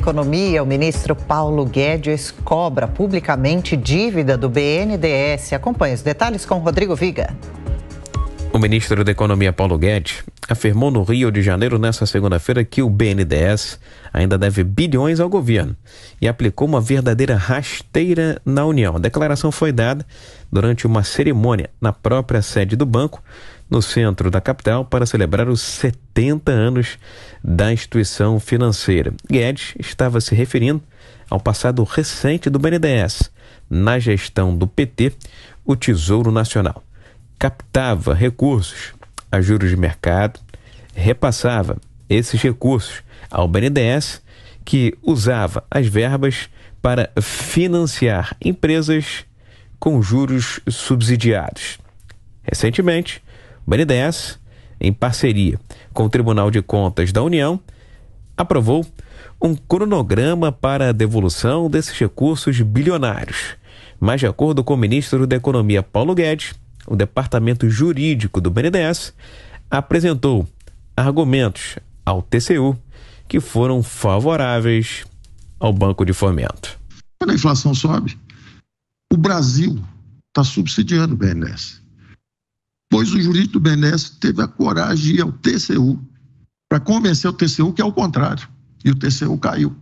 Economia, o ministro Paulo Guedes cobra publicamente dívida do BNDES. Acompanhe os detalhes com Rodrigo Viga. O ministro da Economia, Paulo Guedes, afirmou no Rio de Janeiro nesta segunda-feira que o BNDES ainda deve bilhões ao governo e aplicou uma verdadeira rasteira na União. A declaração foi dada durante uma cerimônia na própria sede do banco, no centro da capital, para celebrar os 70 anos da instituição financeira. Guedes estava se referindo ao passado recente do BNDES. Na gestão do PT, o Tesouro Nacional captava recursos a juros de mercado, repassava esses recursos ao BNDES, que usava as verbas para financiar empresas com juros subsidiados. Recentemente, o BNDES, em parceria com o Tribunal de Contas da União, aprovou um cronograma para a devolução desses recursos bilionários. Mas, de acordo com o ministro da Economia, Paulo Guedes, o departamento jurídico do BNDES apresentou argumentos ao TCU que foram favoráveis ao Banco de Fomento. Quando a inflação sobe, o Brasil está subsidiando o BNDES. Pois o jurídico do BNDES teve a coragem de ir ao TCU para convencer o TCU que é o contrário. E o TCU caiu.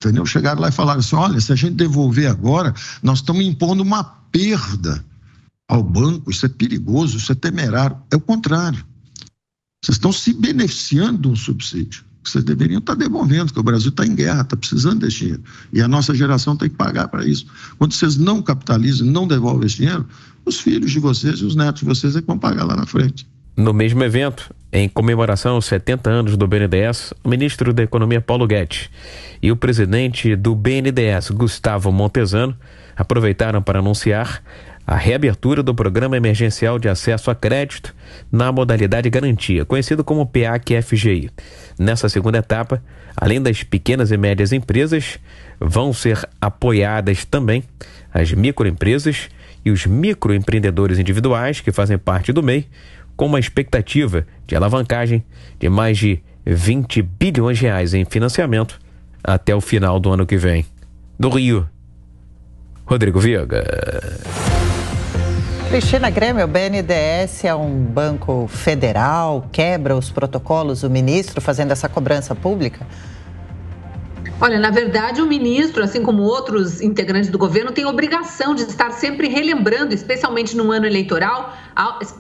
Entendeu? Chegaram lá e falaram assim, olha, se a gente devolver agora, nós estamos impondo uma perda ao banco, isso é perigoso, isso é temerário. É o contrário. Vocês estão se beneficiando de um subsídio que vocês deveriam estar devolvendo, porque o Brasil está em guerra, está precisando desse dinheiro. E a nossa geração tem que pagar para isso. Quando vocês não capitalizam, não devolvem esse dinheiro, os filhos de vocês e os netos de vocês é que vão pagar lá na frente. No mesmo evento, em comemoração aos 70 anos do BNDES, o ministro da Economia, Paulo Guedes, e o presidente do BNDES, Gustavo Montezano, aproveitaram para anunciar a reabertura do Programa Emergencial de Acesso a Crédito na modalidade garantia, conhecido como PAC-FGI. Nessa segunda etapa, além das pequenas e médias empresas, vão ser apoiadas também as microempresas e os microempreendedores individuais que fazem parte do MEI, com uma expectativa de alavancagem de mais de 20 bilhões de reais em financiamento até o final do ano que vem. Do Rio, Rodrigo Viga. Cristina Grêmio, o BNDES é um banco federal, quebra os protocolos, o ministro fazendo essa cobrança pública? Olha, na verdade, o ministro, assim como outros integrantes do governo, tem obrigação de estar sempre relembrando, especialmente no ano eleitoral,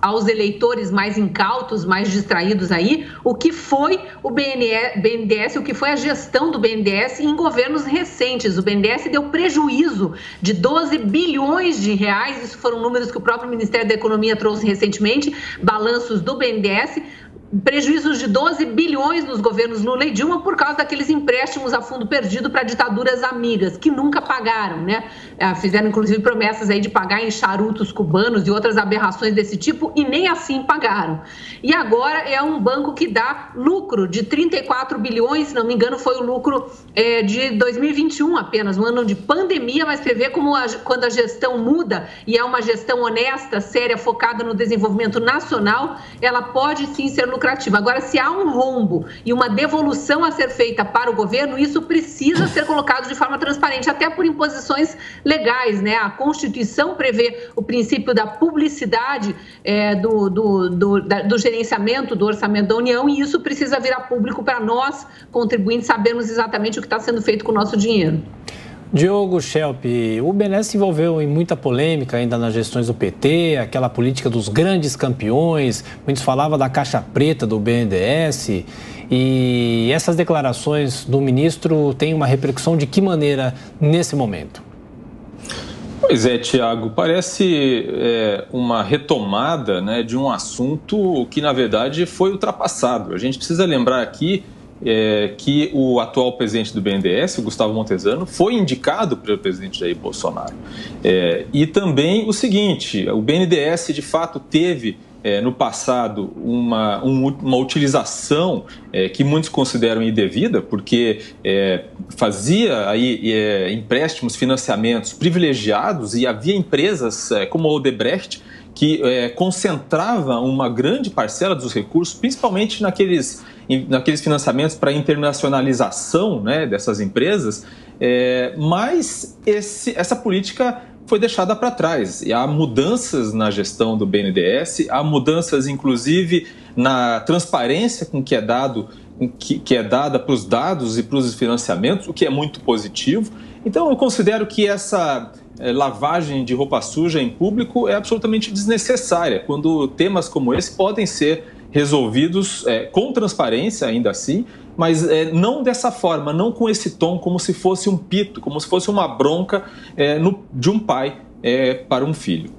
aos eleitores mais incautos, mais distraídos aí, o que foi o BNDES, o que foi a gestão do BNDES em governos recentes. O BNDES deu prejuízo de 12 bilhões de reais, isso foram números que o próprio Ministério da Economia trouxe recentemente, balanços do BNDES, prejuízos de 12 bilhões nos governos Lula e Dilma por causa daqueles empréstimos a fundo perdido para ditaduras amigas, que nunca pagaram, né? Fizeram, inclusive, promessas aí de pagar em charutos cubanos e outras aberrações desse tipo e nem assim pagaram. E agora é um banco que dá lucro de 34 bilhões, se não me engano, foi o lucro de 2021 apenas, um ano de pandemia, mas prevê como quando a gestão muda e é uma gestão honesta, séria, focada no desenvolvimento nacional, ela pode sim ser lucrativa. Agora, se há um rombo e uma devolução a ser feita para o governo, isso precisa ser colocado de forma transparente, até por imposições legais, né? A Constituição prevê o princípio da publicidade do gerenciamento do orçamento da União e isso precisa vir a público para nós, contribuintes, sabermos exatamente o que está sendo feito com o nosso dinheiro. Diogo Schelp, o BNDES se envolveu em muita polêmica ainda nas gestões do PT, aquela política dos grandes campeões, muitos falavam da caixa preta do BNDES, e essas declarações do ministro têm uma repercussão de que maneira nesse momento? Pois é, Tiago, parece uma retomada, né, de um assunto que, na verdade, foi ultrapassado. A gente precisa lembrar aqui que o atual presidente do BNDES, o Gustavo Montezano, foi indicado pelo presidente Jair Bolsonaro. E também o seguinte, o BNDES de fato teve no passado uma utilização que muitos consideram indevida, porque fazia aí empréstimos, financiamentos privilegiados e havia empresas como a Odebrecht que concentrava uma grande parcela dos recursos, principalmente naqueles naqueles financiamentos para internacionalização, né, dessas empresas, mas essa política foi deixada para trás. E há mudanças na gestão do BNDES, há mudanças, inclusive, na transparência com que é dada para os dados e para os financiamentos, o que é muito positivo. Então, eu considero que essa lavagem de roupa suja em público é absolutamente desnecessária, quando temas como esse podem ser resolvidos com transparência, ainda assim, mas não dessa forma, não com esse tom, como se fosse um pito, como se fosse uma bronca de um pai para um filho.